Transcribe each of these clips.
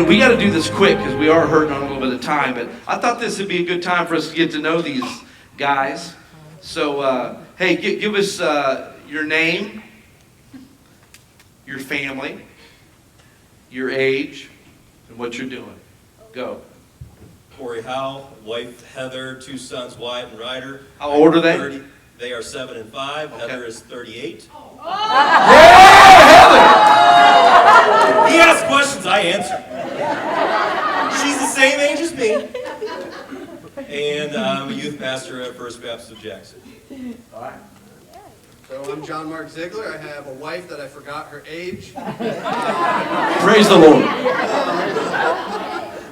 We got to do this quick because we are hurting on a little bit of time, but I thought this would be a good time for us to get to know these guys. So, hey, give us your name, your family, your age, and what you're doing. Go. Corey Howell, wife Heather, two sons Wyatt and Ryder. How old are they? They are 7 and 5. Okay. Heather is 38. Yeah, He asks questions, I answer. She's the same age as me. And I'm a youth pastor at First Baptist of Jackson. All right. So I'm John Mark Ziegler. I have a wife that I forgot her age. Praise the Lord.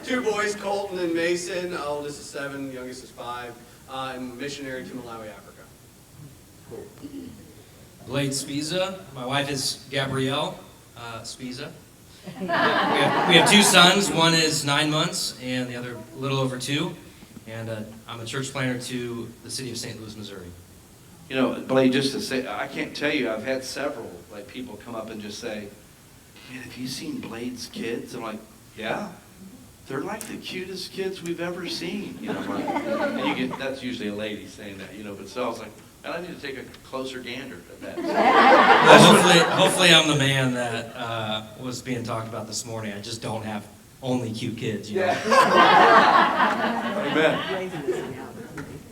Two boys, Colton and Mason. Oldest is 7, youngest is 5. I'm missionary to Malawi, Africa. Blade Spiza. My wife is Gabrielle Spiza. We have two sons. One is 9 months and the other a little over 2. And I'm a church planter to the city of St. Louis, Missouri. You know, Blade, just to say, I can't tell you, I've had several people come up and just say, man, have you seen Blade's kids? I'm like, yeah. They're like the cutest kids we've ever seen. You know, like, and that's usually a lady saying that, but so I was like, man, I need to take a closer gander at that. Well, hopefully I'm the man that was being talked about this morning. I just don't have only cute kids, you know. Amen.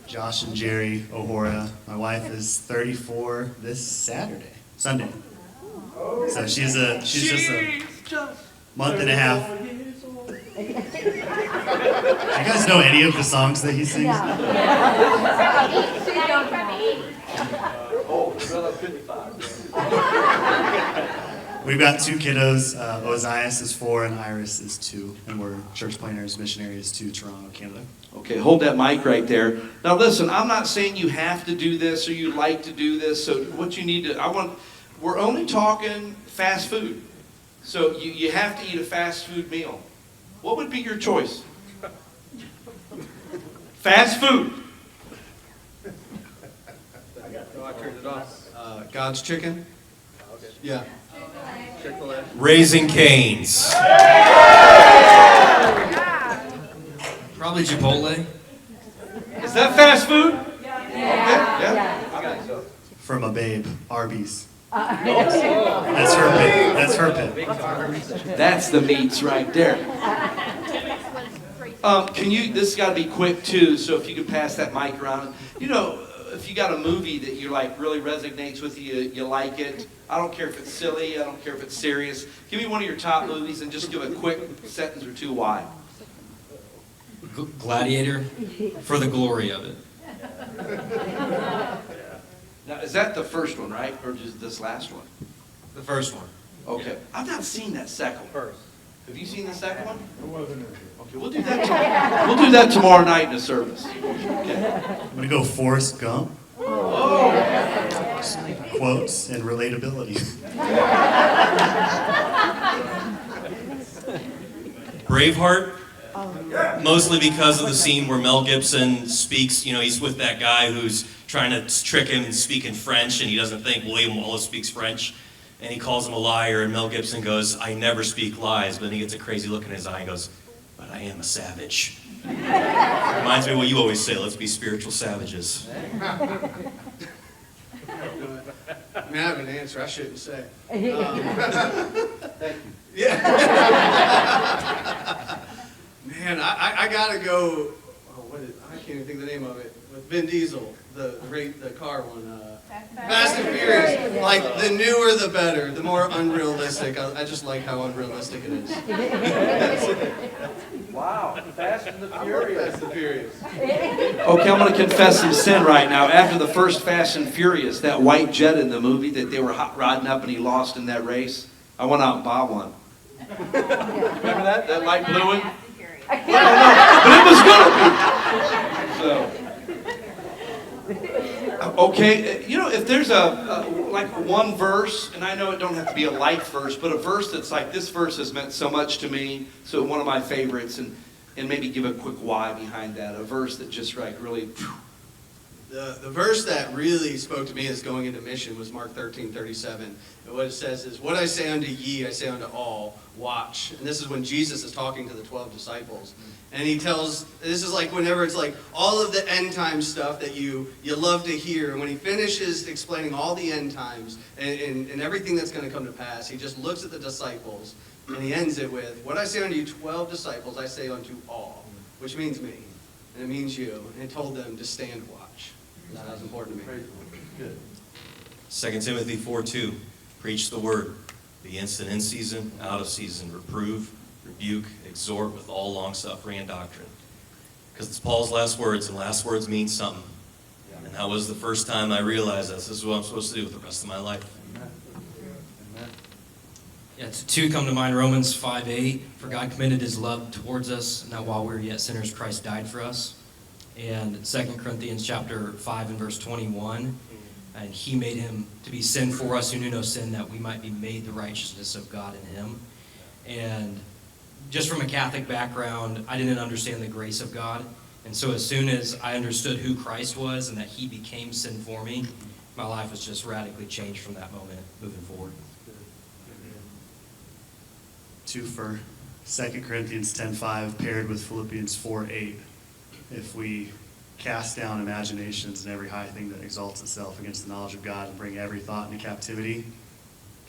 Josh and Jerry O'Hora. My wife is 34 this Sunday. So she's just a month and a half. Do you guys know any of the songs that he sings? We've got 2 kiddos. Ozias is 4 and Iris is 2. And we're church planters, missionaries to Toronto, Canada. Okay, hold that mic right there. Now listen, I'm not saying you have to do this or you like to do this. So what you need to, we're only talking fast food. So you have to eat a fast food meal. What would be your choice? Fast food. Oh, I turned it off. God's Chicken. Yeah. Chick-fil-A. Raising Cane's. Probably Chipotle. Is that fast food? Yeah. Okay, so. From a babe, Arby's. That's her pick. That's her pick. That's the meats right there. This has got to be quick too, so if you could pass that mic around. If you got a movie that you like really resonates with you like it. I don't care if it's silly, I don't care if it's serious. Give me one of your top movies and just give a quick sentence or two why. Gladiator, for the glory of it. Now, is that the first one, right? Or just this last one? The first one. Okay. I've not seen that second one. First. Have you seen the second one? Okay, we'll do that tomorrow. We'll do that tomorrow night in the service. Okay. I'm gonna go Forrest Gump. Oh. Quotes and relatability. Braveheart. Mostly because of the scene where Mel Gibson speaks, he's with that guy who's trying to trick him and speak in French, and he doesn't think William Wallace speaks French, and he calls him a liar, and Mel Gibson goes, I never speak lies, but then he gets a crazy look in his eye and goes, but I am a savage. Reminds me of what you always say, let's be spiritual savages. I have an answer I shouldn't say. Thank you. Yeah. Man, I gotta go. I can't even think of the name of it. With Vin Diesel, the car one. Fast and Furious. Like the newer, the better. The more unrealistic. I just like how unrealistic it is. Wow. Fast and the Fast and Furious. Okay, I'm going to confess some sin right now. After the first Fast and Furious, that white jet in the movie that they were hot rodding up and he lost in that race, I went out and bought one. Remember that? That light blue one? I don't know, but it was going to be. So, okay, if there's like one verse, and I know it don't have to be a light verse, but a verse that's like, this verse has meant so much to me, so one of my favorites, and maybe give a quick why behind that, a verse that just like really, The verse that really spoke to me as going into mission was Mark 13:37. And what it says is, "What I say unto ye, I say unto all, watch." And this is when Jesus is talking to the 12 disciples. And he tells, this is like whenever it's like all of the end time stuff that you love to hear. And when he finishes explaining all the end times and everything that's going to come to pass, he just looks at the disciples and he ends it with, "What I say unto you 12 disciples, I say unto all," which means me. And it means you. And he told them to stand watch. That was important to me. Good. 2 Timothy 4:2, preach the word, be instant in season, out of season, reprove, rebuke, exhort with all long-suffering and doctrine. Because it's Paul's last words, and last words mean something. And that was the first time I realized this is what I'm supposed to do with the rest of my life. Yeah, two come to mind, Romans 5:8, "For God commended his love towards us, and that while we were yet sinners, Christ died for us." And 2 Corinthians chapter 5 and verse 21, "And he made him to be sin for us who knew no sin, that we might be made the righteousness of God in him." And just from a Catholic background, I didn't understand the grace of God. And so as soon as I understood who Christ was and that he became sin for me, my life was just radically changed from that moment moving forward. 2 for 2 Corinthians 10:5 paired with Philippians 4:8. If we cast down imaginations and every high thing that exalts itself against the knowledge of God and bring every thought into captivity,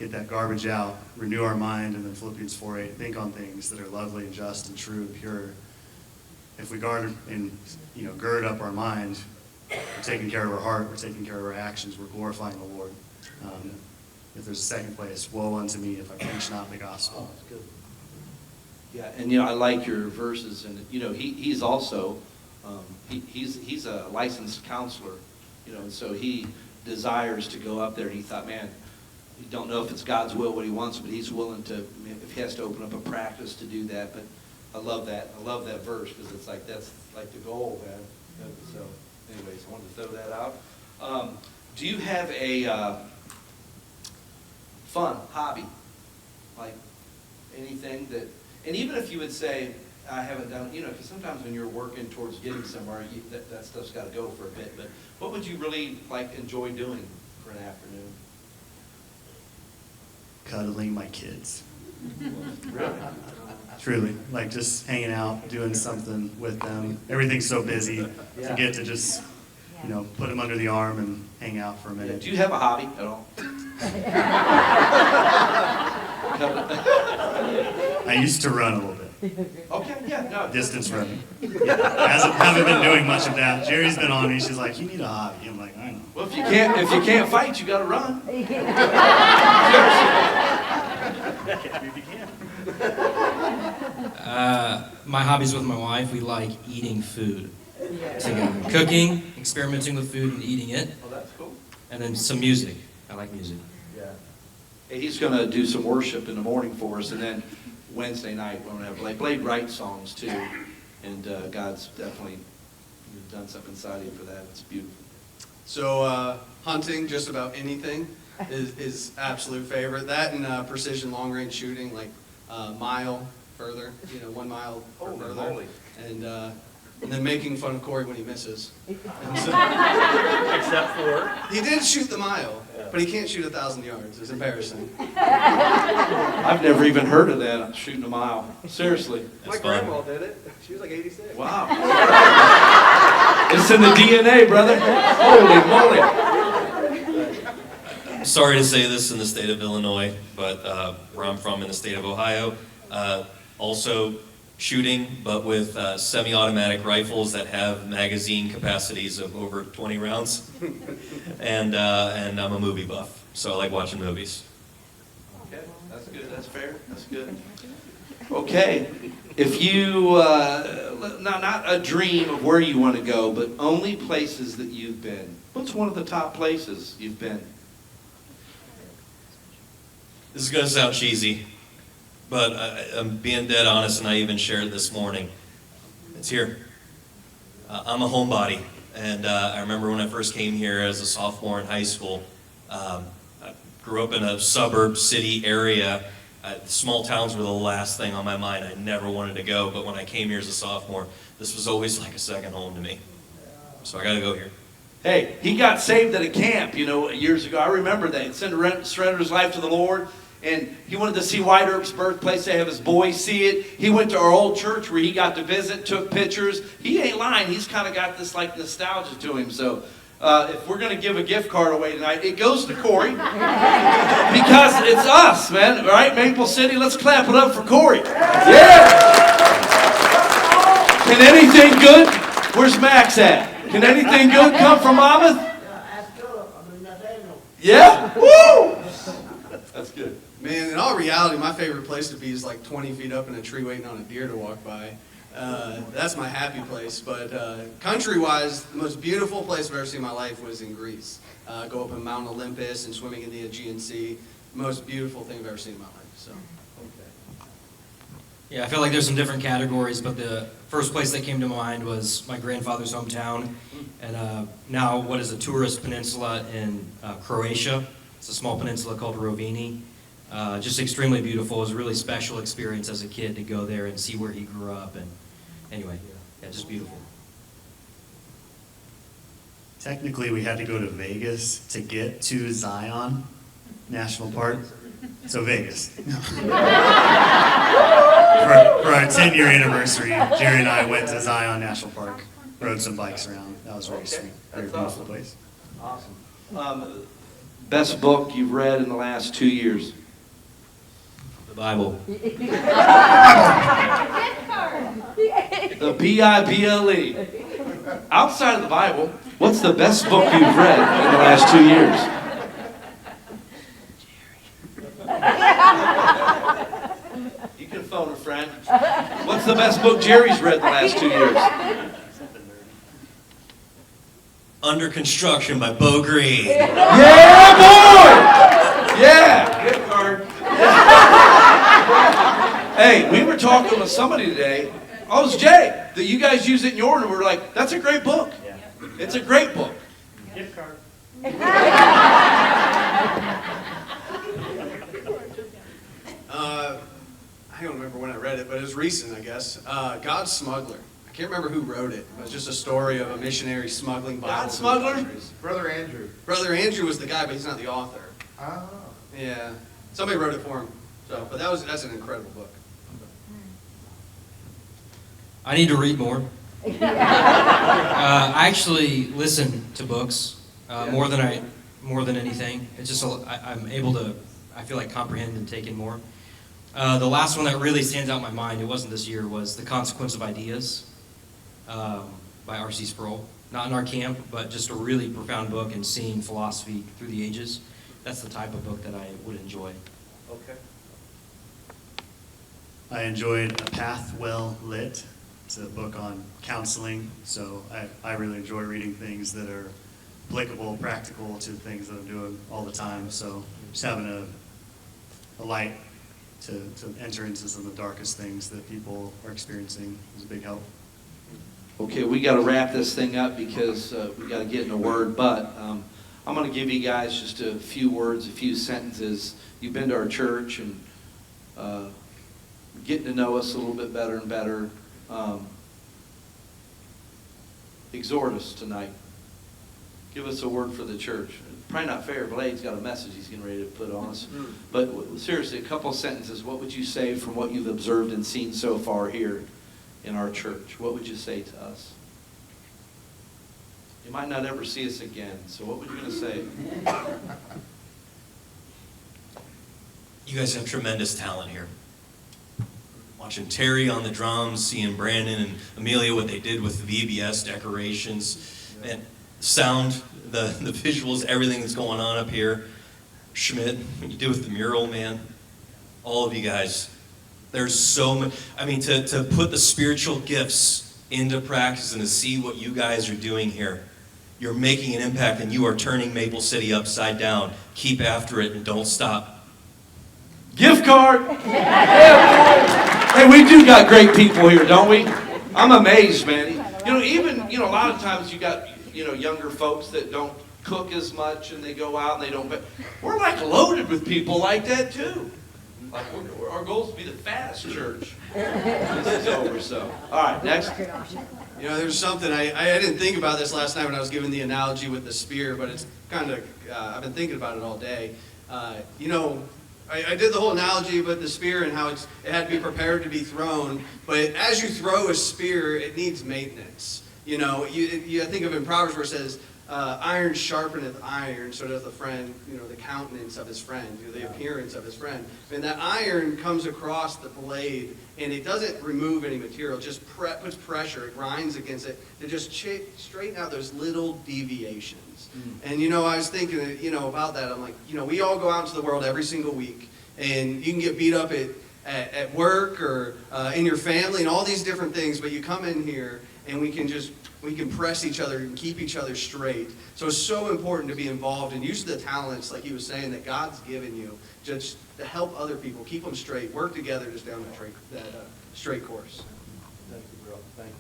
get that garbage out, renew our mind, and then Philippians 4:8, think on things that are lovely and just and true and pure. If we guard and gird up our mind, we're taking care of our heart, we're taking care of our actions, we're glorifying the Lord. If there's a second place, woe unto me if I preach not the gospel. That's good. Yeah, and I like your verses, and he's also he's a licensed counselor, and so he desires to go up there, and he thought, man, you don't know if it's God's will what he wants, but he's willing to, if he has to open up a practice to do that. But I love that verse, because it's like that's like the goal, man. So anyways, I wanted to throw that out. Do you have a fun hobby, like anything that, and even if you would say, I haven't done, because sometimes when you're working towards getting somewhere, that stuff's got to go for a bit, but what would you really enjoy doing for an afternoon? Cuddling my kids. Really? Truly, just hanging out, doing something with them. Everything's so busy to get to just, put them under the arm and hang out for a minute. Do you have a hobby at all? I used to run a little bit. Okay, yeah, no. Distance running. Haven't been doing much of that. Jerry's been on me. She's like, you need a hobby. I'm like, I know. Well, if you can't fight, you got to run. My hobbies with my wife, we like eating food together. Cooking, experimenting with food and eating it, Oh, that's cool. and then some music. I like music. Yeah. Hey, he's going to do some worship in the morning for us, and then Wednesday night we're going to have Blade write songs too, and God's definitely done something inside of you for that. It's beautiful. So hunting, just about anything, is absolute favorite. That and precision long-range shooting, like mile further, 1 mile or Holy further. moly. And then making fun of Corey when he misses. And so, Except for? he did shoot the mile, but he can't shoot 1,000 yards. It's embarrassing. I've never even heard of that, shooting a mile. Seriously. That's My fun. grandma did it. She was like 86. Wow. It's in the DNA, brother. Holy moly. I'm sorry to say this in the state of Illinois, but where I'm from in the state of Ohio, also shooting, but with semi-automatic rifles that have magazine capacities of over 20 rounds. And I'm a movie buff, so I like watching movies. Okay, that's good. That's fair. That's good. Okay, if you, not a dream of where you want to go, but only places that you've been. What's one of the top places you've been? This is going to sound cheesy, but I'm being dead honest, and I even shared this morning. It's here. I'm a homebody, and I remember when I first came here as a sophomore in high school. I grew up in a suburb, city area. Small towns were the last thing on my mind. I never wanted to go, but when I came here as a sophomore, this was always like a second home to me. So I got to go here. Hey, he got saved at a camp, years ago. I remember that. He surrendered his life to the Lord, and he wanted to see White Earp's birthplace, to have his boys see it. He went to our old church where he got to visit, took pictures. He ain't lying. He's kind of got this like nostalgia to him. So if we're going to give a gift card away tonight, it goes to Corey because it's us, man. All right, Maple City, let's clap it up for Corey. Yeah. Can anything good? Where's Max at? Can anything good come from Monmouth? Yeah? Woo! That's good. Man, in all reality, my favorite place to be is like 20 feet up in a tree waiting on a deer to walk by. That's my happy place. But country-wise, the most beautiful place I've ever seen in my life was in Greece. Go up in Mount Olympus and swimming in the Aegean Sea. Most beautiful thing I've ever seen in my life. So. Yeah, I feel like there's some different categories, but the first place that came to mind was my grandfather's hometown, and now what is a tourist peninsula in Croatia. It's a small peninsula called Rovini. Just extremely beautiful. It was a really special experience as a kid to go there and see where he grew up, and anyway, yeah, just beautiful. Technically, we had to go to Vegas to get to Zion National Park. So Vegas. For our 10-year anniversary, Jerry and I went to Zion National Park, rode some bikes around. That was very sweet. Very That's beautiful awesome. place. Awesome. Best book you've read in the last 2 years? The Bible. The Bible. Outside of the Bible, what's the best book you've read in the last 2 years? You can phone a friend. What's the best book Jerry's read the last 2 years? Under Construction by Bo Green. Yeah, boy! Yeah! Gift card. Hey, we were talking with somebody today. Oh, it was Jay. That you guys use it in your, and we were like, that's a great book. It's a great book. Gift card. I don't remember when I read it, but it was recent, I guess. God's Smuggler. I can't remember who wrote it. It was just a story of a missionary smuggling Bibles. Smuggler? into countries. Brother Andrew. Brother Andrew was the guy, but he's not the author. Oh. Yeah, somebody wrote it for him. So, but that's an incredible book. I need to read more. I actually listen to books more than anything. It's just I'm able to, I feel like, comprehend and take in more. The last one that really stands out in my mind, it wasn't this year, was The Consequence of Ideas by R.C. Sproul. Not in our camp, but just a really profound book and seeing philosophy through the ages. That's the type of book that I would enjoy. Okay. I enjoyed A Path Well Lit. It's a book on counseling, so I really enjoy reading things that are applicable, practical to things that I'm doing all the time. So just having a light to enter into some of the darkest things that people are experiencing is a big help. Okay, we got to wrap this thing up because we got to get in a word, but I'm going to give you guys just a few words, a few sentences. You've been to our church and getting to know us a little bit better and better. Exhort us tonight. Give us a word for the church. Probably not fair. Blade's got a message he's getting ready to put on us. But seriously, a couple of sentences. What would you say from what you've observed and seen so far here in our church? What would you say to us? You might not ever see us again, so what were you going to say? You guys have tremendous talent here. Watching Terry on the drums, seeing Brandon and Amelia, what they did with the VBS decorations, and sound, the visuals, everything that's going on up here. Schmidt, what you did with the mural, man. All of you guys. There's so much. I mean, to put the spiritual gifts into practice and to see what you guys are doing here. You're making an impact and you are turning Maple City upside down. Keep after it and don't stop. Gift card! Hey, we do got great people here, don't we? I'm amazed, man. Even a lot of times you got, younger folks that don't cook as much and they go out and they don't. We're like loaded with people like that too. Like, our goal is to be the fattest church. This is over, so. All right, next. You know, there's something, I didn't think about this last night when I was giving the analogy with the spear, but it's kind of, I've been thinking about it all day. You know, I did the whole analogy with the spear and how it had to be prepared to be thrown, but as you throw a spear, it needs maintenance. You know, I think of in Proverbs where it says, iron sharpeneth iron, so does the friend, you know, the countenance of his friend, you know, the appearance of his friend. And that iron comes across the blade, and it doesn't remove any material, just puts pressure, it grinds against it to just straighten out those little deviations. And, you know, I was thinking, you know, about that. I'm like, you know, we all go out into the world every single week, and you can get beat up at work or in your family and all these different things, but you come in here, and we can press each other and keep each other straight. So it's so important to be involved and use the talents, like he was saying, that God's given you, just to help other people, keep them straight, work together just down that straight course. Thank you, bro. Thank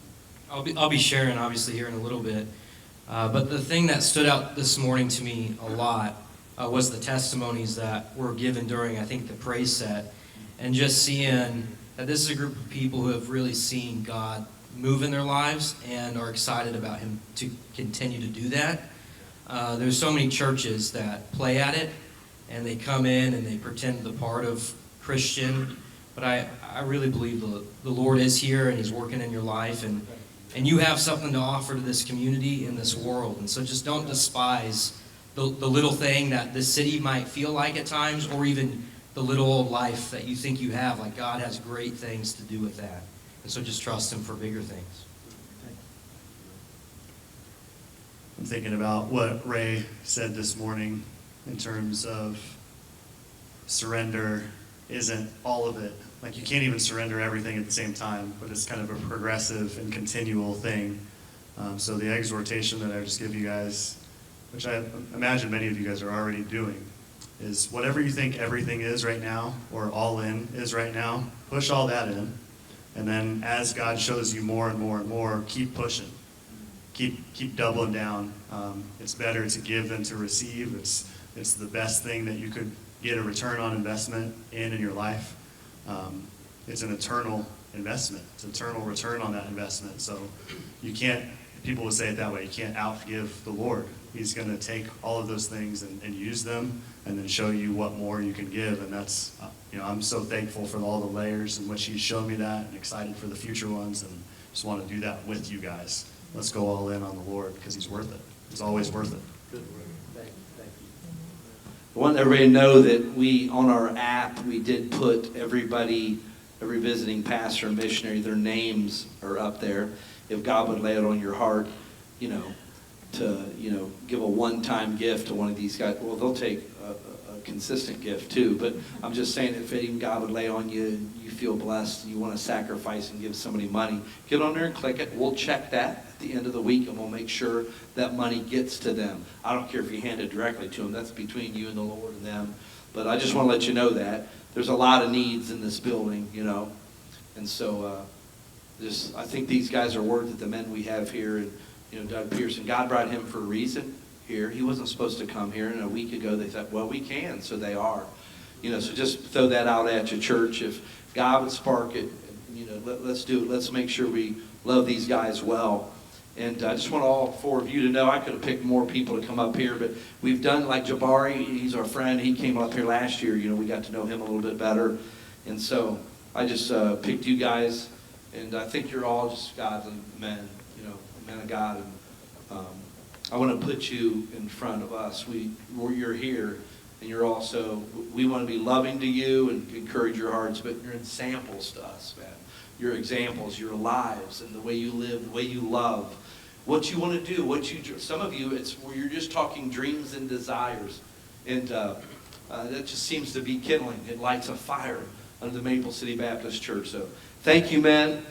you. I'll be sharing, obviously, here in a little bit. But the thing that stood out this morning to me a lot was the testimonies that were given during, I think, the praise set. And just seeing that this is a group of people who have really seen God move in their lives and are excited about him to continue to do that. There's so many churches that play at it, and they come in and they pretend the part of Christian. But I really believe the Lord is here and he's working in your life, and you have something to offer to this community in this world. And so just don't despise the little thing that this city might feel like at times, or even the little old life that you think you have. Like, God has great things to do with that. And so just trust him for bigger things. I'm thinking about what Ray said this morning in terms of surrender isn't all of it. Like, you can't even surrender everything at the same time, but it's kind of a progressive and continual thing. So the exhortation that I just give you guys, which I imagine many of you guys are already doing, is whatever you think everything is right now, or all in is right now, push all that in. And then as God shows you more and more and more, keep pushing. Keep doubling down. It's better to give than to receive. It's the best thing that you could get a return on investment in your life. It's an eternal investment. It's an eternal return on that investment. So you can't, people would say it that way, you can't outgive the Lord. He's going to take all of those things and use them and then show you what more you can give. And that's, you know, I'm so thankful for all the layers in which he's shown me that, and excited for the future ones, and just want to do that with you guys. Let's go all in on the Lord, because he's worth it. He's always worth it. Good word. Thank you. I want everybody to know that we, on our app, we did put everybody, every visiting pastor and missionary, their names are up there. If God would lay it on your heart, you know, to, you know, give a one-time gift to one of these guys, well, they'll take a consistent gift too, but I'm just saying, if even God would lay on you and you feel blessed and you want to sacrifice and give somebody money, get on there and click it. We'll check that at the end of the week, and we'll make sure that money gets to them. I don't care if you hand it directly to them. That's between you and the Lord and them. But I just want to let you know that there's a lot of needs in this building, you know. And so I think these guys are worth it, the men we have here. And, you know, Doug Pearson, God brought him for a reason here. He wasn't supposed to come here, and a week ago they thought, well, we can, so they are. You know, so just throw that out at your church. If God would spark it, you know, let's do it. Let's make sure we love these guys well. And I just want all four of you to know, I could have picked more people to come up here, but we've done, like Jabari, he's our friend. He came up here last year. You know, we got to know him a little bit better. And so I just picked you guys, and I think you're all just godly men, you know, men of God. And I want to put you in front of us. You're here, and you're also, we want to be loving to you and encourage your hearts, but you're examples to us, man. Your examples, your lives, and the way you live, the way you love, what you want to do, some of you, it's where you're just talking dreams and desires, and that just seems to be kindling. It lights a fire under the Maple City Baptist Church. So thank you, man.